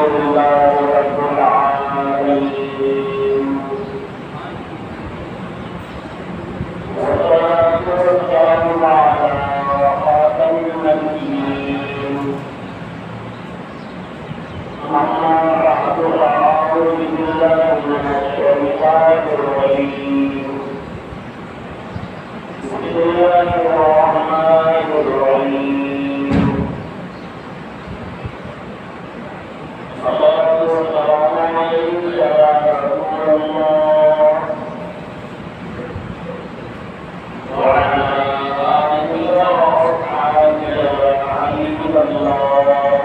لله رب العالمين والصلاة والسلام على خاتم النبيين أما بعد فأعوذ بالله من الشيطان الرجيم بسم الله الرحمن الرحيم الصلاة والسلام عليك يا رسول الله وعلى آله وأصحابه يا حبيب الله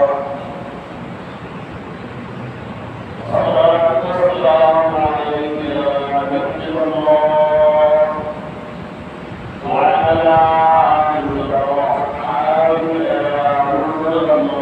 الصلاة والسلام عليك يا نبي الله وعلى آله وأصحابه يا رسول الله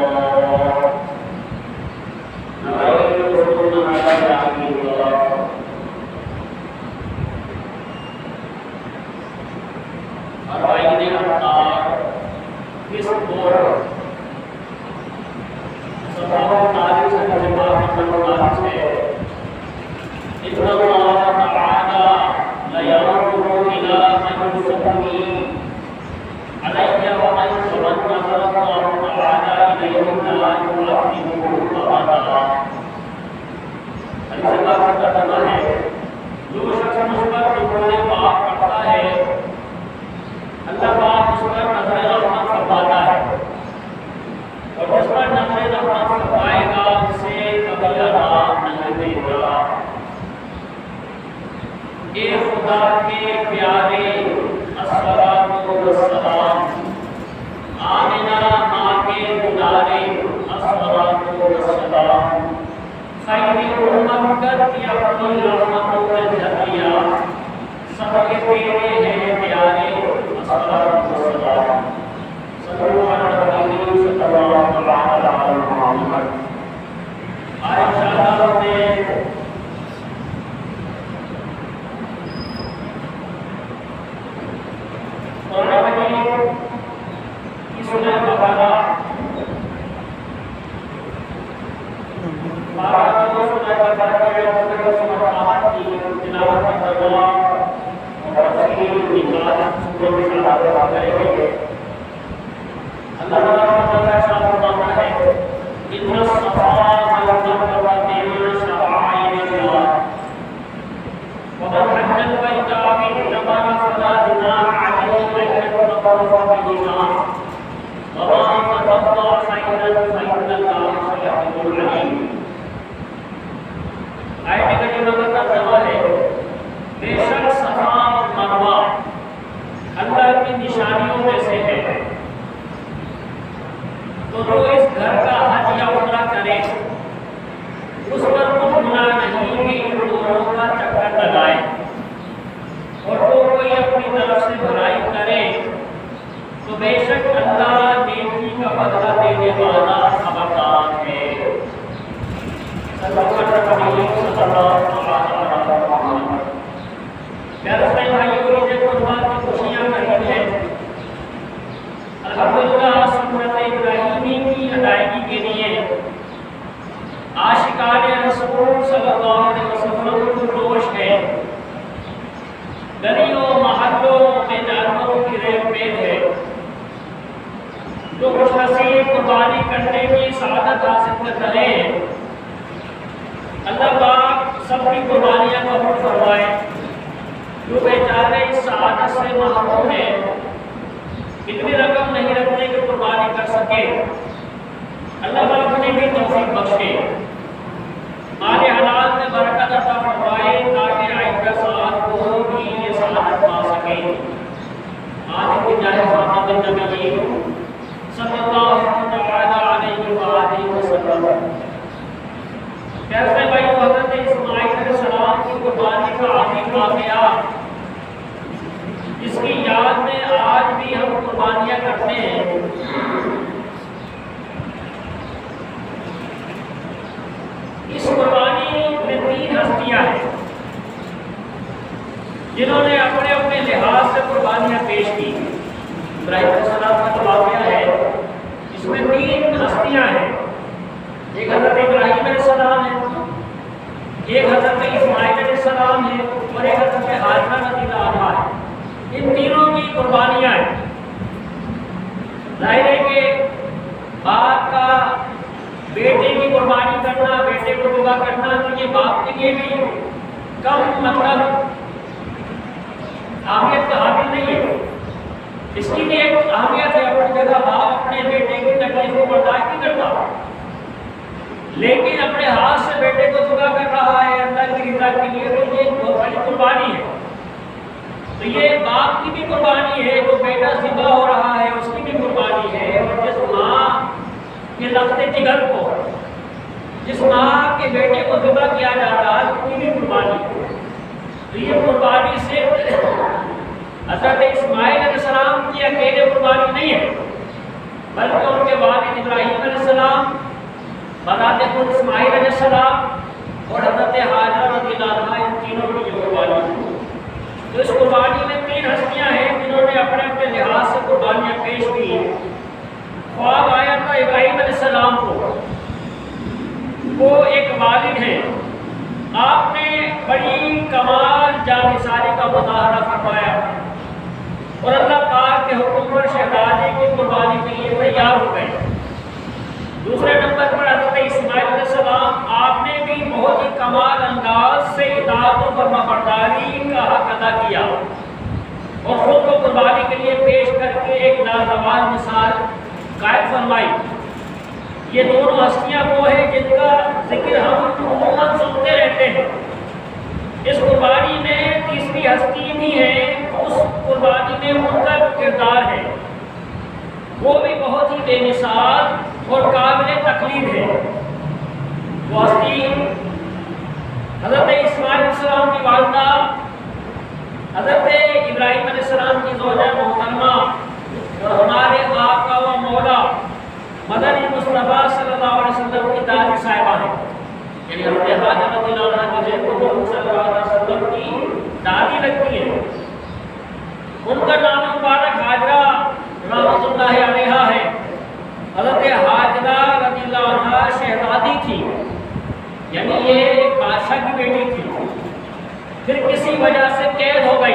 جنہوں نے اپنے اپنے لحاظ سے قربانیاں پیش کی. ابراہیم علیہ السلام کا واقعہ ہے، اس میں تین ہستیاں ہیں. ایک حضرت ابراہیم ایک حضرت اسماعیل علیہ السلام ہے اور ایک حضرت ہاجرہ رضی اللہ عنہا ہے۔ ان تینوں کی قربانیاں ہیں۔ ظاہر ہے کہ باپ کا بیٹے کی قربانی کرنا، بیٹے کو ذبح کرنا، تو یہ باپ کے لیے بھی کم مطلب اہمیت کا حامل نہیں ہے۔ اس کی بھی ایک اہمیت ہے، اپنی جگہ باپ اپنے بیٹے کی تکلیف کو برداشت نہیں کرتا، لیکن اپنے ہاتھ سے بیٹے کو ذبح کر رہا ہے اللہ کی رضا کے لیے، تو یہ بہت بڑی قربانی ہے۔ تو یہ باپ کی بھی قربانی ہے، جو بیٹا ذبح ہو رہا ہے اس کی بھی قربانی ہے، اور جس ماں کے لفظ جگر کو، جس ماں کے بیٹے کو ذبح کیا جا رہا ہے اس کی بھی قربانی ہے۔ تو یہ قربانی صرف حضرت اسماعیل علیہ السلام کی اکیلے قربانی نہیں ہے، بلکہ ان کے والد ابراہیم علیہ السلام، بذات خود اسماعیل علیہ السلام اور حضرت ہاجرہ رضی اللہ عنہا، ان تینوں کی قربانی ہے۔ تو اس قربانی میں تین ہستیاں ہیں جنہوں نے اپنے اپنے لحاظ سے قربانیاں پیش کی۔ خواب آیا تھا ابراہیم علیہ السلام کو، وہ ایک والد ہیں، آپ نے بڑی کمال جانثاری کا مظاہرہ فرمایا اور اللہ پاک کے حکم پر شہزادے کی قربانی کے لیے تیار ہو گئے۔ دوسرے نمبر پر حضرت اسماعیل علیہ السلام، آپ نے بھی بہت ہی کمال انداز سے اطاعت و فرمانبرداری کا حق ادا کیا اور خود کو قربانی کے لیے پیش کر کے ایک نازوان مثال قائم فرمائی۔ یہ دونوں ہستیاں وہ ہیں جن کا ذکر ہم عموماً سنتے رہتے ہیں۔ اس قربانی میں تیسری ہستی بھی ہے، اس قربانی میں ان کا کردار ہے، وہ بھی بہت ہی بے مثال اور قابل تقلید ہے۔ وہ ہستی حضرت اسماعیل علیہ السلام کی والدہ، حضرت ابراہیم علیہ السلام کی زوجہ محترمہ اور ہمارے آقا و مولا مدنی مصطفیٰ صلی اللہ علیہ وسلم کی دادی صاحبہ ہیں، یعنی حضرت ہاجرہ رضی اللہ عنہا جو حضور صلی اللہ علیہ وسلم کی دادی لگتی ہے۔ ان کا نام مبارک ہاجرہ رحمۃ اللہ علیہا ہے۔ حضرت ہاجرہ رضی اللہ عنہا شہزادی تھی، یعنی یہ ایک بادشاہ کی بیٹی تھی، پھر کسی وجہ سے قید ہو گئی۔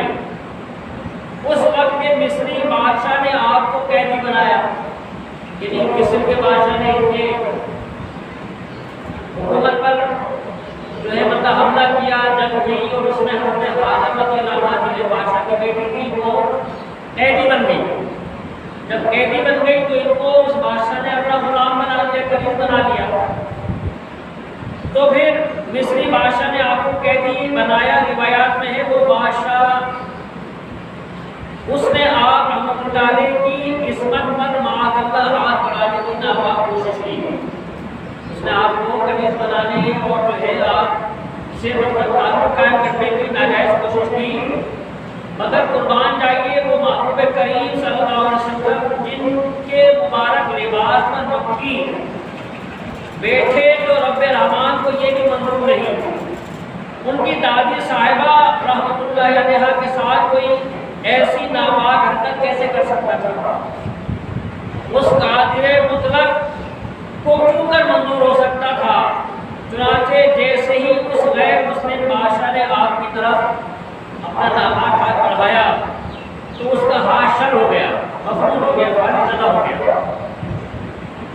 اس وقت میں مصری بادشاہ نے آپ کو قیدی بنایا، یعنی مصر کے بادشاہ نے ان کے حکومت پر جو ہے مطلب حملہ کیا، جنگ ہوئی، اور اس میں حضرت ہاجرہ رضی اللہ عنہا جو بادشاہ کی بیٹی تھی وہ قیدی بن گئی۔ جب قیدی بن گئی تو ان کو اس بادشاہ نے اپنا غلام بنا لیا، قریب بنا لیا۔ تو پھر مصری بادشاہ نے آپ کو قیدی بنایا، روایات میں ہے وہ بادشاہ اس نے آپ رحمۃ اللہ علیہ کی قسمت پر معاذ اللہ ہاتھ بڑھانے کی ناکام کوشش کی۔ اس نے آپ کو قریب بنانے اور جو ہے آپ سے تعلق قائم کرنے کی ناجائز کوشش کی، مگر قربان جائیے وہ محبوب کریم صلی اللہ علیہ وسلم جن کے مبارک لباس پر مکی بیٹھے جو رب رحمان کو یہ بھی منظور نہیں، ان کی دادی صاحبہ رحمۃ اللہ علیہا کے ساتھ کوئی ایسی ناپاک حرکت کیسے کر سکتا تھا؟ اس قادر مطلق کو کیوں کر منظور ہو سکتا تھا؟ چنانچہ جیسے ہی اس غیر مسلم بادشاہ نے آپ کی طرف اپنا ناپاک ہاتھ بڑھایا تو اس کا ہاتھ شل ہو گیا، مفعول ہو گیا، خالی زدہ ہو گیا۔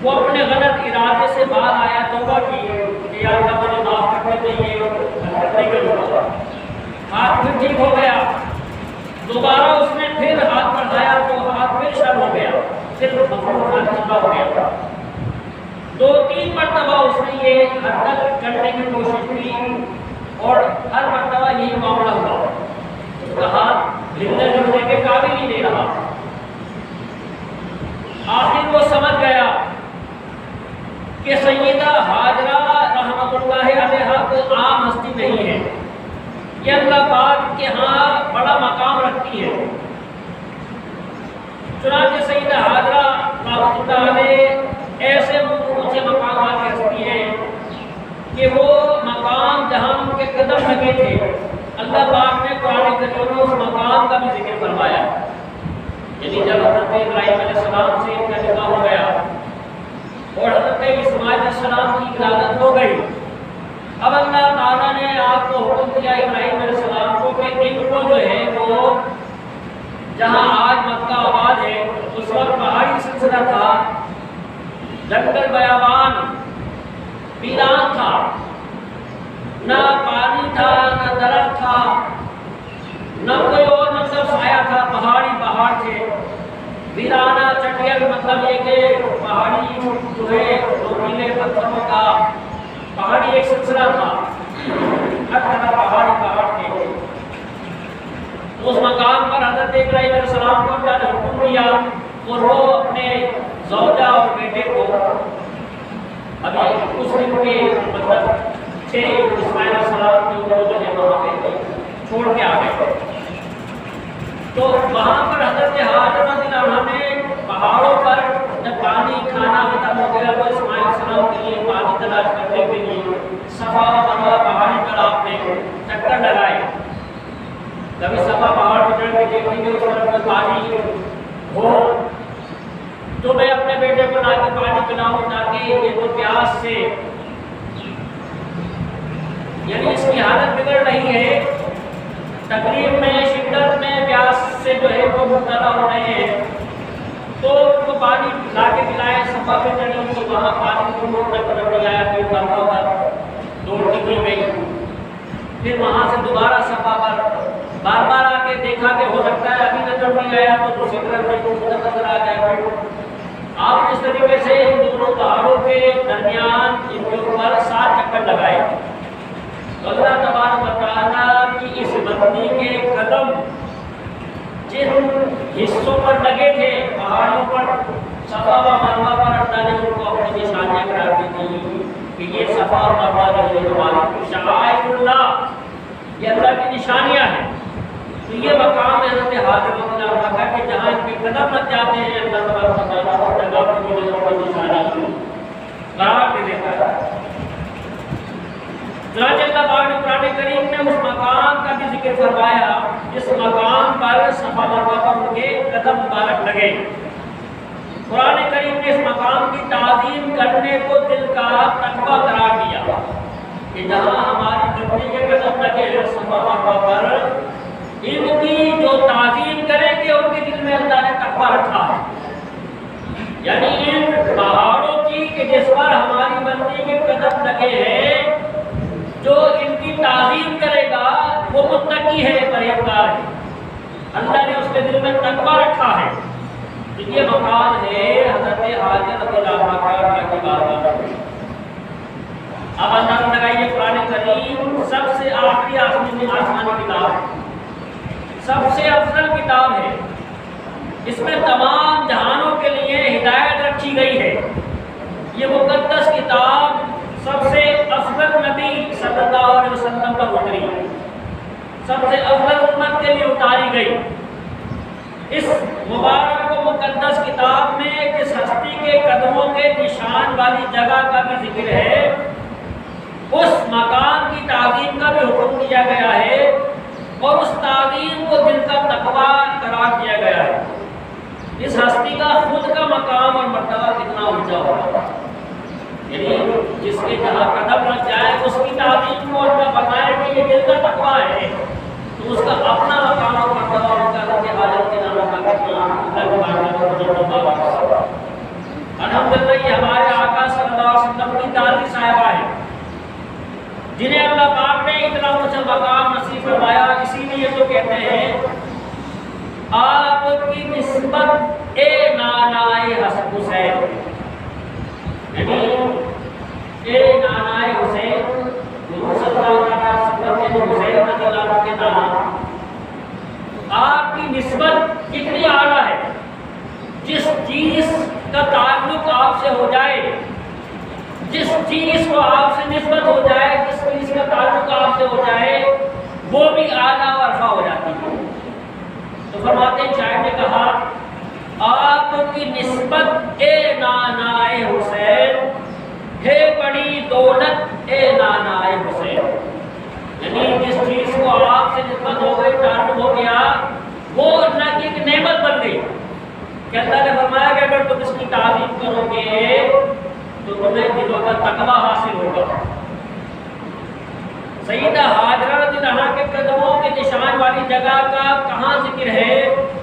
وہ اپنے غلط ارادے سے باہر آیا، توبہ کی کہ یا اللہ مجھے معاف کرنے دیں، غلط نہیں کروں گا۔ ہاتھ پھر ٹھیک ہو گیا، دوبارہ اس نے پھر ہاتھ بڑھایا تو ہاتھ پھر شل ہو گیا، پھر مفعول خالی زدہ ہو گیا۔ 2-3 مرتبہ اس نے یہ حرکت کرنے کی کوشش کی اور ہر مرتبہ یہی معاملہ ہوا، اس کا ہاتھ ہلنے جلنے کے قابل ہی نہیں رہا۔ آخر وہ سمجھ گیا کہ سیدہ ہاجرہ رحمۃ اللہ علیہا کوئی عام ہستی نہیں ہے، یہ اللہ پاک کے ہاں بڑا مقام رکھتی ہے۔ چنانچہ سیدہ ہاجرہ رحمۃ اللہ علیہ ایسے اونچے مقامات کی ہستی ہیں کہ وہ مقام جہاں ان کے قدم لگے تھے، اللہ پاک نے قرآن کریم میں اس مقام کا بھی ذکر فرمایا۔ یعنی جب حضرت ابراہیم علیہ السلام سے ان کا نکاح ہو گیا اور حضرت اسماعیل علیہ السلام کی ولادت ہو گئی اب اللہ تعالیٰ نے آپ کو حکم دیا ابراہیم علیہ السلام کو کہ ان کو جو ہے وہ جہاں آج مکہ آباد ہے اس وقت پہاڑی سلسلہ تھا، جنگل بیابان ویران تھا، نہ پانی تھا نہ درخت تھا نہ کوئی اور مطلب سایہ تھا، پہاڑ تھے، ویرانہ چٹیل مطلب یہ کہ پہاڑی جو ہے نوکیلے پتھروں کا پہاڑی ایک سلسلہ تھا، ہر طرح پہاڑ تھے۔ اس مقام پر حضرت ابراہیم علیہ السلام کو اللہ نے حکم دیا اور وہ اپنے زوجہ اور بیٹے کو ابھی اس دن کے مطلب 6 اسماعیل علیہ السلام کے جو ہے وہاں پہ چھوڑ کے آ گئے۔ تو وہاں پر حضرت ہاجر رضی اللہ عنہ نے پہاڑوں پر جب پانی کھانا ختم ہو گیا تو اسماعیل علیہ السلام کے لیے پانی تلاش کرنے کے لیے صفا و مروہ پہاڑی پر آپ نے چکر لگائے۔ کبھی صفا پہاڑ پہ چڑھ کے دیکھیں گے اس طرف پانی ہو تو میں اپنے بیٹے کو لا کے پانی پلاؤں تاکہ یہ تو پیاس سے یعنی اس کی حالت بگڑ رہی ہے، تکلیف میں شدت میں پیاس سے جو ہے وہ مبتلا ہو رہے ہیں، تو ان کو پانی لا کے پلائے۔ صفا پہ چڑھی تو وہاں پانی کو موڑ کر پلایا، پھر مروا پر دوڑتی ہوئی گئی، پھر وہاں سے دوبارہ صفا پر بار بار آ کے دیکھا کہ ہو سکتا ہے ابھی نظر نہیں آیا تو دوسری طرف میں نظر آ جائے۔ آپ اس طریقے سے ان دونوں پہاڑوں کے درمیان ان کے اوپر 7 چکر لگائے۔ اللہ تبارک و تعالیٰ کی اس بندی کے قدم جن حصوں پر لگے تھے پہاڑوں پر صفا و مروہ پر، اللہ نے ان کو اپنی نشانیاں قرار دی تھی کہ یہ صفا و مروہ جو ہے ہماری شعائر اللہ، یہ اللہ کی نشانیاں ہیں۔ تو یہ مقام حضرت حاجر رضی اللہ عنہ کا کہ جہاں ان کے قدم لگ جاتے ہیں اللہ تبارک و تعالیٰ اس جگہ پر بھی کوئی نشانی قرار دے دیتا ہے۔ چنانچہ اللہ پاک نے قرآن کریم میں اس مقام کا بھی ذکر فرمایا جس مقام پر صفا مروہ پر ان کے قدم مبارک لگے۔ قرآن کریم نے اس مقام کی تعظیم کرنے کو دل کا تقویٰ قرار دیا کہ جہاں ہماری بندی کے قدم لگے ہیں صفا مروہ پر، ان کی جو تعظیم کریں گے ان کے دل میں اللہ نے تقویٰ رکھا ہے، یعنی ان پہاڑوں کی کہ جس پر ہماری بندی کے قدم لگے ہیں، جو ان کی تعظیم کرے گا وہ متقی ہے، پرہیزگار ہے، اللہ نے اس کے دل میں تقویٰ رکھا ہے۔ تو یہ مقام ہے حضرت حاجر رضی اللہ عنہ کی بارگاہ۔ اب اندازہ لگائیے قرآن کریم سب سے آخری آسمانی کتاب، سب سے افضل کتاب ہے، اس میں تمام جہانوں کے لیے ہدایت رکھی گئی ہے۔ یہ مقدس کتاب سب سے افضل نبی صلی اللہ علیہ وسلم پر اتری، سب سے افضل امت کے لیے اتاری گئی۔ اس مبارک و مقدس کتاب میں جس ہستی کے قدموں کے نشان والی جگہ کا بھی ذکر ہے، اس مقام کی تعظیم کا بھی حکم دیا گیا ہے اور اس تعظیم کو دل کا تقویٰ قرار دیا گیا ہے۔ اس ہستی کا خود کا مقام اور مرتبہ کتنا اونچا ہوگا، یعنی جس کے جہاں قدم لگ جائے اس کی تعظیم کو اللہ بتائے کہ یہ دل کا تقویٰ ہے، تو اس کا اپنا مقام اور مرتبہ ہوتا ہے کہ حاجت کے نام کا الحمدللہ یہ ہمارے آقا صلی اللہ علیہ وسلم کی دادی صاحبہ ہے جنہیں اللہ پاک نے اتنا اونچا مقام نصیب فرمایا۔ اسی لیے تو کہتے ہیں آپ کی نسبت اے نانائے حسین، یعنی اے نانائے حسین، صلی اللہ علیہ وسلم کے حسین رضی اللہ عنہ کے نام، آپ کی نسبت کتنی اعلیٰ ہے۔ جس چیز کا تعلق آپ سے ہو جائے، جس چیز کو آپ سے نسبت ہو جائے، جس چیز کا تعلق آپ سے ہو جائے، وہ بھی اعلیٰ و ارفع ہو جاتی ہے۔ تو فرماتے ہیں شاعر نے کہا آپ کی نسبت اے نانائے حسین ہے بڑی دولت اے نانائے حسین، یعنی جس چیز کو آپ سے نسبت ہو گئی، تعلق ہو گیا، وہ اللہ کی ایک نعمت بن گئی کہ اللہ نے فرمایا کہ اگر تم اس کی تعظیم کرو گے تو تمہیں دلوں کا تقویٰ حاصل ہوگا۔ والی جگہ کا کہاں ذکر ہے؟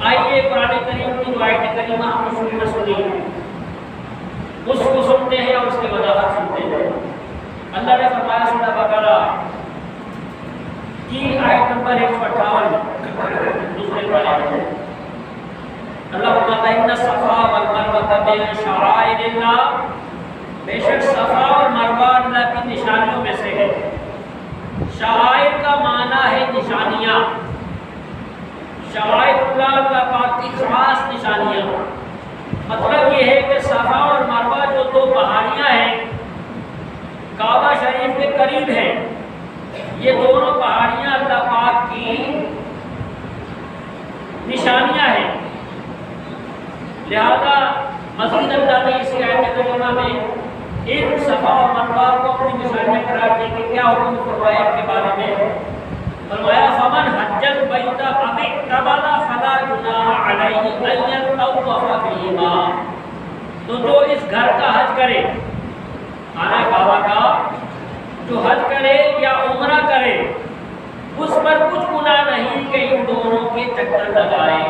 آئیے قرآن کریم کی جو آیت کریمہ ہم سنی اس کو سنتے ہیں اور اس کی وضاحت سنتے ہیں۔ اللہ نے فرمایا سورہ بقرہ کی آیت نمبر 158 دوسرے پارے میں اللہ فرماتا ہے ان الصفا والمروہ من شعائر اللہ، بے شک صفا اور مروہ اللہ کی نشانیوں میں سے ہے۔ شعائر کا معنی ہے نشانیاں، شعائر اللہ اللہ پاک کی خاص نشانیاں، مطلب یہ ہے کہ صفا اور مروہ جو دو پہاڑیاں ہیں کعبہ شریف کے قریب ہیں، یہ دونوں پہاڑیاں اللہ پاک کی نشانیاں ہیں۔ لہذا مزید اللہ نے اسی آیت کریمہ میں ان صفا اور مروہ کو اپنی نشانیاں قرار دے کے کیا حکم فرمایا کے بارے میں فرمایا فمن حج البیت ام اعتمر فلا جناح علیہ ان یطوف بہما، تو جو اس گھر کا حج کرے، خانہ کعبہ کا جو حج کرے یا عمرہ کرے، اس پر کچھ گناہ نہیں کہ ان دونوں کے چکر لگائے۔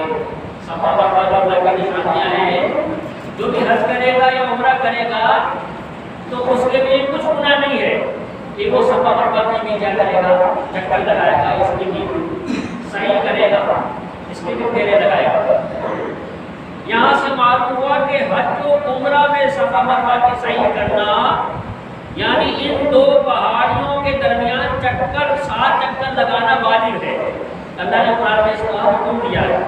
صفا مروہ اللہ کی نشانیاں ہیں، جو بھی حج کرے گا یا عمرہ کرے گا تو اس کے لیے کچھ گناہ نہیں ہے کہ وہ صفا مروہ کی بھی کیا کرے گا، چکر لگائے گا، اس کی بھی سعی کرے گا، اس کے بھی پھیرے لگائے گا۔ یہاں سے معلوم ہوا کہ حج و عمرہ میں صفا مروہ کی سعی کرنا یعنی ان دو پہاڑیوں کے درمیان چکر 7 چکر لگانا واجب ہے۔ اللہ نے قرآن میں اس کا حکم دیا ہے۔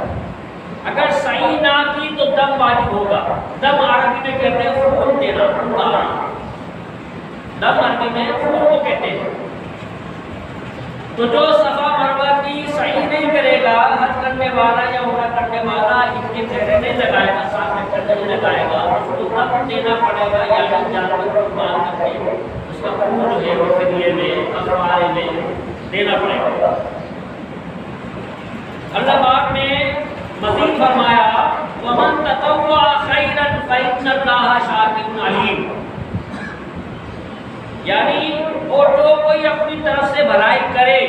اگر سعی نہ کی تو دم واجب ہوگا۔ دم عربی میں کہتے ہیں خون دینا، خون آنا، دم عربی میں خون کو کہتے ہیں۔ تو جو صفا مروہ کی سعی نہیں کرے گا، حج کرنے والا یا عمرہ کرنے والا ان کے پھیرے نہیں لگائے گا، 7 چکر نہیں لگائے گا، اس کو دم دینا پڑے گا، یعنی جانور کو قربان کر کے اس کا خون جو ہے وہ فدیے میں، کفارے میں دینا پڑے گا۔ اللہ پاک نے مزید فرمایا وَمَن تَطَوَّعَ خَيْرًا فَإِنَّ اللَّهَ شَاكِرٌ عَلِيمٌ، یعنی اور جو کوئی اپنی طرف سے بھلائی کرے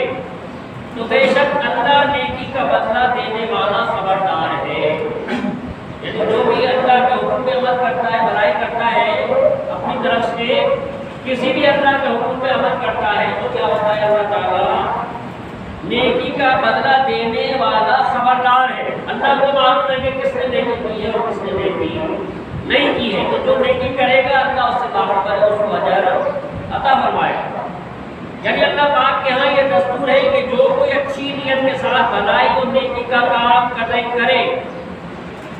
تو بے شک اللہ نیکی کا بدلہ دینے والا خبردار ہے۔ یعنی جو بھی اللہ کے حکم پہ عمل کرتا ہے، بھلائی کرتا ہے اپنی طرف سے، کسی بھی اللہ کے حکم پہ عمل کرتا ہے تو کیا ہوتا ہے، اللہ تعالیٰ نیکی کا بدلہ دینے والا خبردار ہے۔ اللہ کو معلوم ہے کہ کس نے نیکی کی ہے اور کس نے نیکی نہیں کی ہے، تو جو نیکی کرے گا اللہ اس سے باخبر ہے، اس کو اجر عطا فرمائے گا۔ یعنی اللہ پاک کے ہاں یہ دستور ہے کہ جو کوئی اچھی نیت کے ساتھ بھلائی اور نیکی کا کام کرے،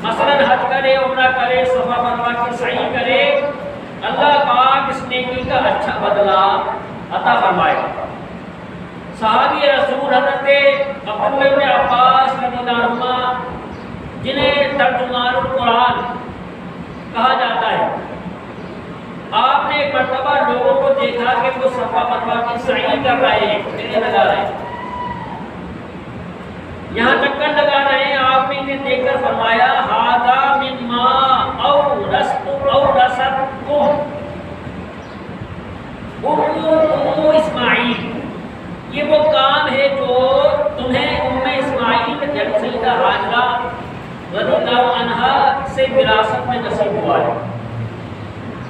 مثلا حج کرے، عمرہ کرے، صفا مروہ کی سعی کرے، اللہ پاک اس نیکی کا اچھا بدلہ عطا فرمائے گا۔ صحابی رسول حضرت عبداللہ بن عباس رضی اللہ عنہما جنہیں ترجمان القرآن کہا جاتا ہے، آپ نے ایک مرتبہ لوگوں کو دیکھا کہ وہ صفا مروہ کی سعی کر رہے ہیں، پھیرے لگا رہے ہیں، یہاں چکر لگا رہے ہیں۔ آپ نے انہیں دیکھ کر فرمایا ھذا مما اورثتکم ام اسماعیل، یہ وہ کام ہے جو تمہیں اسماعیل یعنی سیدہ حاجرہ رضی اللہ عنہا سے وراثت میں نصیب ہوا ہے۔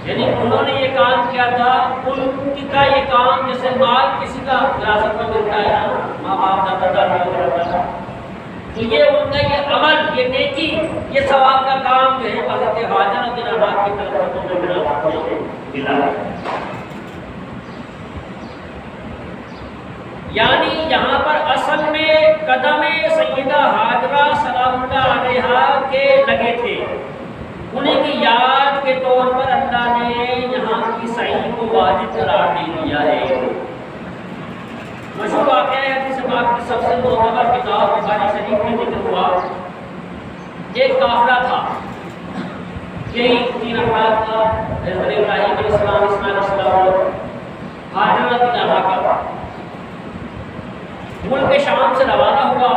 یعنی انہوں نے یہ کام کیا تھا، ان کا یہ کام جیسے مال کسی کا وراثت میں ملتا ہے نا، ماں باپ دادا دادا وغیرہ، تو یہ ان کا یہ عمل، یہ نیکی، یہ ثواب کا کام جو ہے حضرت حاجرہ رضی اللہ عنہا کی طرف سے وراثت میں ملا۔ یعنی یہاں پر اصل میں قدم سیدہ حاجرہ سلام اللہ علیہا کے لگے تھے، انہیں کی یاد کے طور پر اللہ نے یہاں کی سعی کو واجب قرار دے دیا ہے۔ مشہور واقعہ ہے حدیث پاک کی سب سے معتبر کتاب بخاری شریف میں ذکر ہوا، ایک قافلہ تھا، یہی 3 افراد کا، حضرت ابراہیم علیہ السلام، اسماعیل علیہ السلام اور حاجرہ رضی اللہ عنہا کا، ملک شام سے روانہ ہوا۔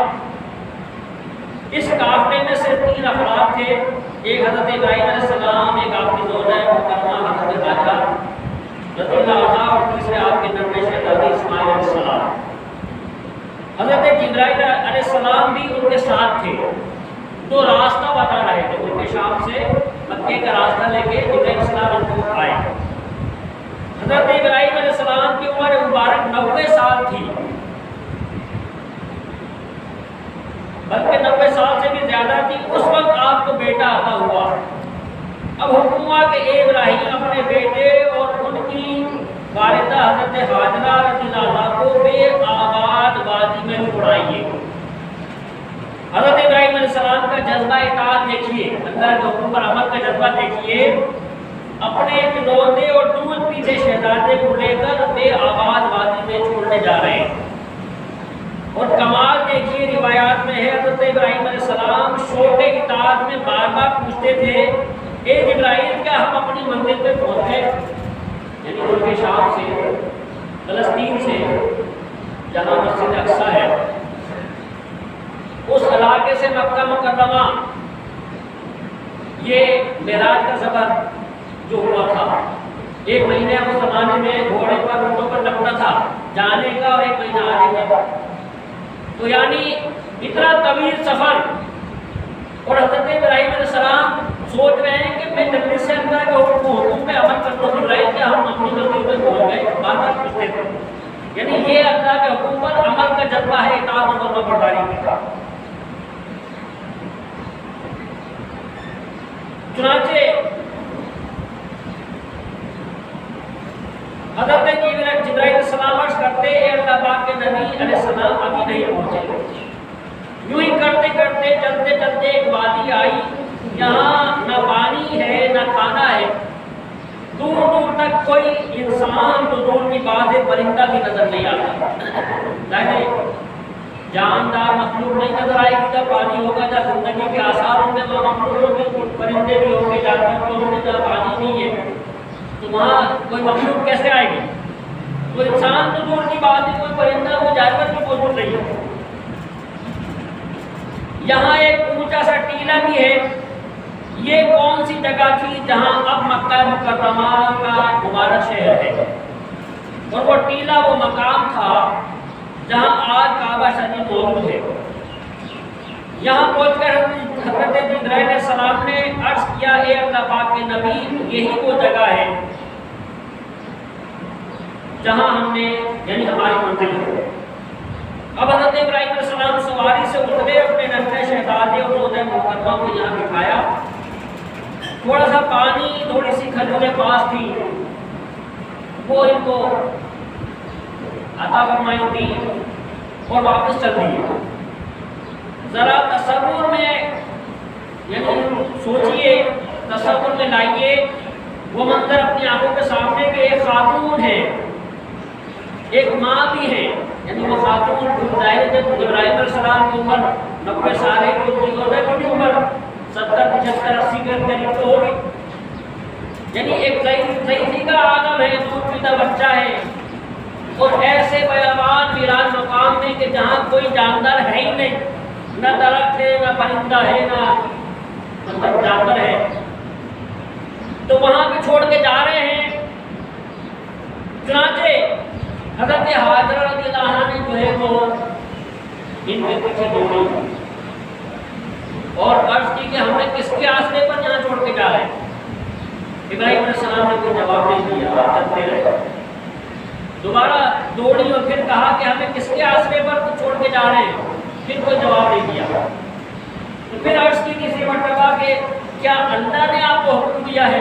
اس قافلے میں صرف 3 افراد تھے، ایک حضرت ابراہیم علیہ السلام، ایک آپ کی زوجہ محترمہ حضرت حاجرہ رضی اللہ عنہا اور تیسرے آپ کے ننھے شہزادے اسماعیل علیہ السلام۔ حضرت جبرائیل علیہ جبرائیل علیہ السلام آئے۔ حضرت ابراہیم علیہ السلام کی عمر مبارک 90 سال تھی، بلکہ 90 سال سے بھی زیادہ تھی۔ اس وقت آپ کو بیٹا عطا ہوا۔ اب حکم ہوا کہ اے ابراہیم اپنے بیٹے اور ان کی والدہ حضرت ہاجرہ رضی اللہ عنہا کو بے آباد وادی میں چھوڑائیے۔ حضرت ابراہیم علیہ السلام کا جذبہ اطاعت دیکھیے، اللہ کے حکم پر عمل کا جذبہ دیکھیے۔ اپنے اکلوتے اور دودھ پیتے شہزادے کو لے کر بے آباد وادی میں چھوڑنے جا رہے ہیں۔ اور کمال دیکھیے، روایات میں ہے حضرت ابراہیم علیہ السلام شوق اطاعت میں بار بار پوچھتے تھے، اے جبرائیل کیا ہم اپنی منزل پہ پہنچ گئے؟ یعنی ملک شام سے، فلسطین سے، جہاں مسجد اقصیٰ ہے، اس علاقے سے مکہ مکرمہ، یہ معراج کا سفر جو ہوا تھا، 1 مہینے اس زمانے میں گھوڑے پر اونٹوں پر لگتا تھا جانے کا اور 1 مہینہ آنے کا، تو یعنی اتنا طویل سفر۔ اور حضرت ابراہیم علیہ السلام سوچ رہے ہیں کہ میں جلدی سے اللہ کے حکم پہ عمل کرتا ہوں، ابراہیم کہ ہم اپنی منزل پہ پہنچ گئے، بار بار پوچھتے تھے۔ یعنی یہ اللہ کے حکم پر عمل کا جذبہ ہے، اطاعت اور فرمانبرداری کا۔ چنانچہ حضرت جبرائیل علیہ السلام عرض کرتے ہیں، اللہ پاک کے نبی علیہ السلام ابھی نہیں پہنچے۔ یوں ہی کرتے کرتے چلتے چلتے ایک وادی آئی، یہاں نہ پانی ہے نہ کھانا ہے، دور دور تک کوئی انسان تو دور کی بات ہے پرندہ بھی نظر نہیں آتا، جاندار مخلوق نہیں نظر آئے گی۔ جب پانی ہوگا، جب زندگی کے آثار ہوں گے، تو مخلوق ہوں گے، پرندے بھی ہوں گے، جانور بھی ہوں گے، جب پانی نہیں ہے تو وہاں کوئی مخلوق کیسے آئے گی؟ کوئی انسان تو دور کی بات ہے، کوئی پرندہ، کوئی جانور بھی موجود نہیں ہے۔ یہاں ایک اونچا سا ٹیلہ بھی ہے۔ یہ کون سی جگہ تھی جہاں اب مکہ مکرمہ کا مبارک شہر ہے، اور وہ ٹیلہ وہ مقام تھا جہاں آج کعبہ شریف موجود ہے۔ یہاں پہنچ کر حضرت جبرائیل علیہ السلام نے عرض کیا، اے اللہ پاک کے نبی، یہی وہ جگہ ہے جہاں ہم نے، یعنی ہماری منزل ہے۔ اب حضرت ابراہیم علیہ السلام سواری سے اترے، اپنے ننھے شہزادے اور روضہ محترمہ کو یہاں بٹھایا۔ تھوڑا سا پانی، تھوڑی سی کھجوریں پاس تھی، وہ ان کو عطا فرمائی تھی اور واپس چل دی۔ ذرا تصور میں، یعنی سوچئے، تصور میں لائیے وہ منظر اپنی آنکھوں کے سامنے کہ ایک خاتون ہے، ایک ماں بھی ہے، یعنی وہ خاتون ظاہر جب ابراہیم علیہ السلام کی عمر 90 سال ہے، تو کی عمر 70 75 80 کے قریب تو ہوگی، یعنی ایک ضعیفی کا عالم ہے، دودھ پیتا بچہ ہے، اور ایسے بیابان ویران مقام میں کہ جہاں کوئی جاندار ہے ہی نہیں، نہ درخت ہے، نہ پرندہ ہے، نہ مطلب جانور ہے، تو وہاں پہ چھوڑ کے جا رہے ہیں۔ چنانچہ حضرت ہاجرہ رضی اللہ عنہا نے جو ہے وہ ان کے پیچھے دوڑی اور عرض کی کہ ہم نے کس کے آسرے پر یہاں چھوڑ کے جا رہے ہیں؟ ابراہیم علیہ السلام نے کوئی جواب نہیں دیا، چلتے رہے۔ دوبارہ دوڑی اور پھر کہا کہ ہمیں کس کے آسرے پر چھوڑ کے جا رہے ہیں؟ پھر کوئی جواب نہیں دیا۔ تو پھر عرض کی تیسری مرتبہ کہ کیا اللہ نے آپ کو حکم دیا ہے؟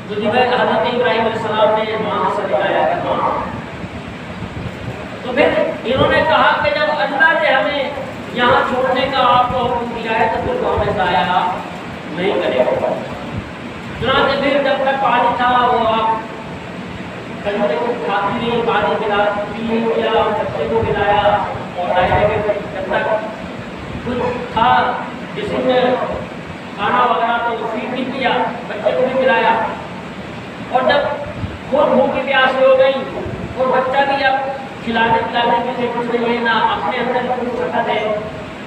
تو حضرت ابراہیم علیہ السلام نے وہاں سے دکھایا کہ ہاں۔ تو پھر انہوں نے کہا کہ جب اللہ نے ہمیں یہاں چھوڑنے کا آپ کو حکم دیا ہے تو پھر تو ہمیں ضائع نہیں کرے گا۔ چنانچہ پھر جب تک پانی تھا وہ آپ کھجورے کو کھاتی رہی، پانی پلا پیا، بچے کو پلایا، اور ظاہر ہے جب تک کچھ تھا جسم میں کھانا وغیرہ تو فیڈ بھی کیا، بچے کو بھی پلایا، اور جب خود بھوکی پیاسی ہو گئی اور بچہ بھی اب کھلانے پلانے کے لیے کچھ نہیں ہے، نہ اپنے اندر کچھ سکت ہے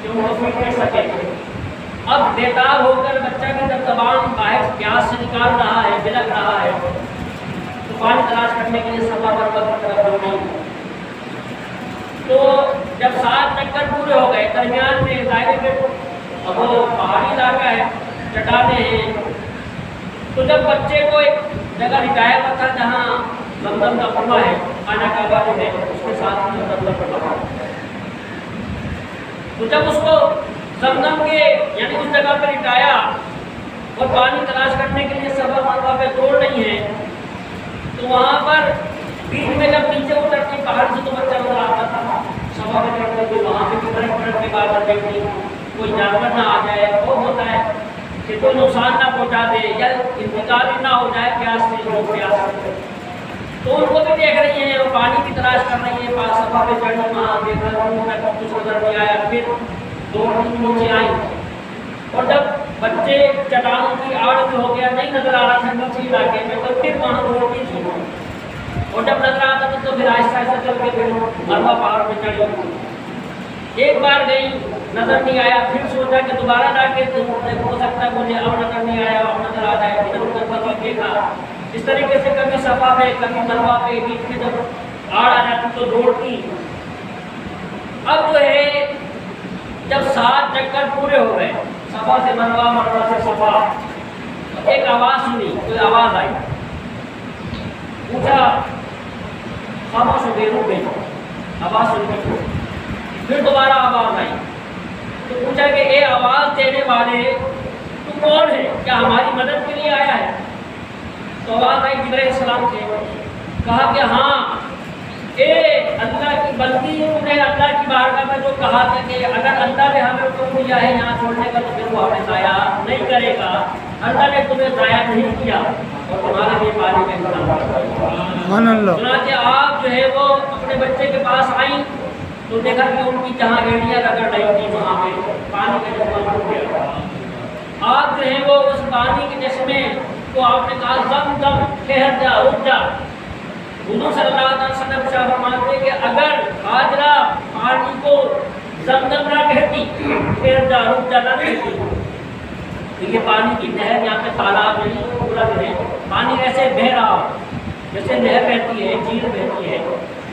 کہ ان کو فیڈ کر سکے، اب بیتاب ہو کر بچہ کی جب زبان باہر پیاس سے نکال رہا ہے، بلک رہا ہے، تو پانی تلاش کرنے کے لیے سفا پر وقت طرف ہو گئی۔ تو جب 7 چکر پورے ہو گئے، درمیان میں ظاہر ہے وہ پہاڑی علاقہ ہے، چٹانیں ہیں، تو جب بچے کو ایک جگہ لٹایا ہوا تھا جہاں زمزم کا کنواں ہے، خانہ کعبہ جو ہے اس کے ساتھ ہی زمزم کا کنواں، تو جب اس کو زمزم کے یعنی اس جگہ پہ لٹایا اور پانی تلاش کرنے کے لیے صفا مروا پہ دوڑ رہی ہے، تو وہاں پر بیچ میں جب نیچے اترتی پہاڑ سے تو بچہ نظر آتا تھا، صفا پہ چڑھتے ہوئے وہاں سے پلٹ کے بعد دیکھتی کوئی جانور نہ آ جائے، وہ ہوتا ہے کہ کوئی نقصان نہ پہنچا دے یا انتقال نہ ہو جائے پیاس سے، لوگ پیاس سے، تو ان کو بھی دیکھ رہی ہیں اور پانی کی تلاش کر رہی ہیں، پاس صفا پہ چڑھی وہاں دیکھا کچھ نظر نہیں آیا، پھر دو نیچے آئی اور جب بچے چٹانوں کی آڑ میں ہو گیا نہیں نظر آ رہا تھا نیچے علاقے میں، تو پھر وہاں دوڑتی تھی اور جب نظر آتا تھا تو پھر آہستہ آہستہ چل کے پھر مروا پہاڑ پہ چڑھی، ایک بار گئی نظر نہیں آیا، پھر سوچا کہ دوبارہ جا کے ہو سکتا ہے مجھے اب نظر نہیں آیا اب نظر آ جائے، ادھر ادھر کبھی دیکھا، اس طریقے سے کبھی صفا پہ کبھی مروا پہ بیچ میں جب آڑ آ جاتی تو دوڑتی۔ اب جو ہے جب 7 چکر پورے ہو گئے صفا سے مروا، مروا سے صفا، ایک آواز سنی، کوئی آواز آئی، پوچھا خاموش ہو گئی، رک گئی آواز سن کے، پھر دوبارہ آواز آئی تو پوچھا کہ اے آواز دینے والے تو کون ہے، کیا ہماری مدد کے لیے آیا ہے؟ تو آواز آئی جبرائیل علیہ السلام سے، کہا کہ ہاں اے اللہ کی بندی، تو نے اللہ کی بارگاہ میں جو کہا تھا کہ اگر اللہ نے ہمیں حکم دیا ہے یہاں چھوڑنے کا تو پھر وہ ہمیں ضائع نہیں کرے گا، اللہ نے تمہیں ضائع نہیں کیا اور تمہارے لیے پانی میں سبحان اللہ۔ چنانچہ آپ جو ہے وہ اپنے بچے کے پاس آئیں تو دیکھا کہ ان کی جہاں ایڑیاں رگڑ رہی تھی وہاں پہ پانی کا چشمہ ٹوٹ گیا، آپ جو ہے وہ اس پانی کے چشمے کو آپ نے کہا زمزم ٹھہر جا، رک جا۔ حضور صلی اللہ علیہ وسلم شاہ فرماتے کہ اگر ہاجرہ پانی کو زمزم نہ کہتی، ٹھہر جا، رک جا نہ کہتی، تو یہ پانی کی نہر یہاں پہ تالاب نہیں پورا ہے، پانی ایسے بہہ رہا ہو جیسے نہر بہتی ہے، جھیل بہتی ہے،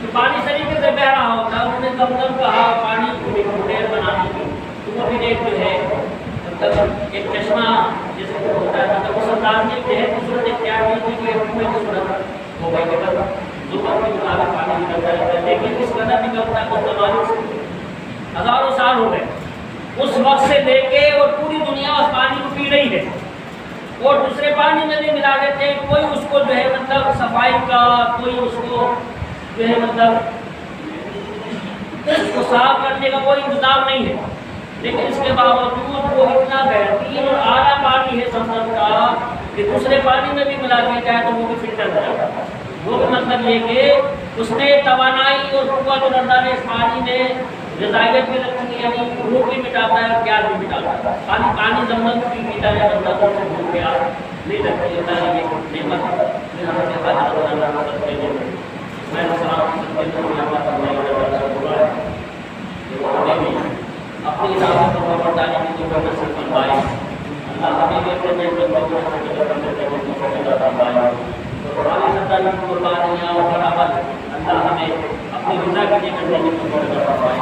تو پانی طریقے سے بہ رہا ہوتا ہے، انہوں نے زمزم کہا پانی کو نہر بنانے کی، تو وہ بھی ایک جو ہے مطلب ایک چشمہ جیسے ہوتا ہے، مطلب اس انداز میں نہر کی صورت اختیار کی تھی کہ حکومت کی صورت ہو گئی کہ بس ظلم کے مطابق پانی نکلتا رہتا ہے، لیکن اس قدر نکلتا ہے اس زمانے سے ہزاروں سال ہو گئے، اس وقت سے لے کے اور پوری دنیا اس پانی کو پی رہی ہے اور دوسرے پانی میں بھی ملا دیتے ہیں، کوئی اس کو جو ہے مطلب صفائی کا، کوئی اس کو جو ہے مطلب اس کو صاف کرنے کا کوئی انتظام نہیں ہے، لیکن اس کے باوجود وہ اتنا بہترین اور اعلیٰ پانی ہے زمزم کا کہ دوسرے پانی میں بھی ملا دیا جائے تو وہ بھی فلٹر ہو جاتا ہے۔ وہ بھی مطلب یہ کہ اس نے توانائی اور قوت اور اللہ نے اس پانی میں غذائیت بھی رکھی ہے، یعنی بھوک بھی مٹاتا ہے اور پیاس بھی مٹاتا ہے، پانی زمزم بھی پیتا ہے، بندہ کو بھوک پیاس نہیں لگتی ہے، اللہ نے یہ نعمت ہے ہمیں سے حاصل کرنا مدد کے لیے میں سلام اپنی اجازت اور برداشت کی جو نصیب فرمائے، اللہ ہمیں بھی اپنے جنت میں فرمائے، قرآن سطح کی قربانیاں اور برابر اللہ ہمیں اپنی رضا کے لیے کرنے کی توفیق عطا فرمائے۔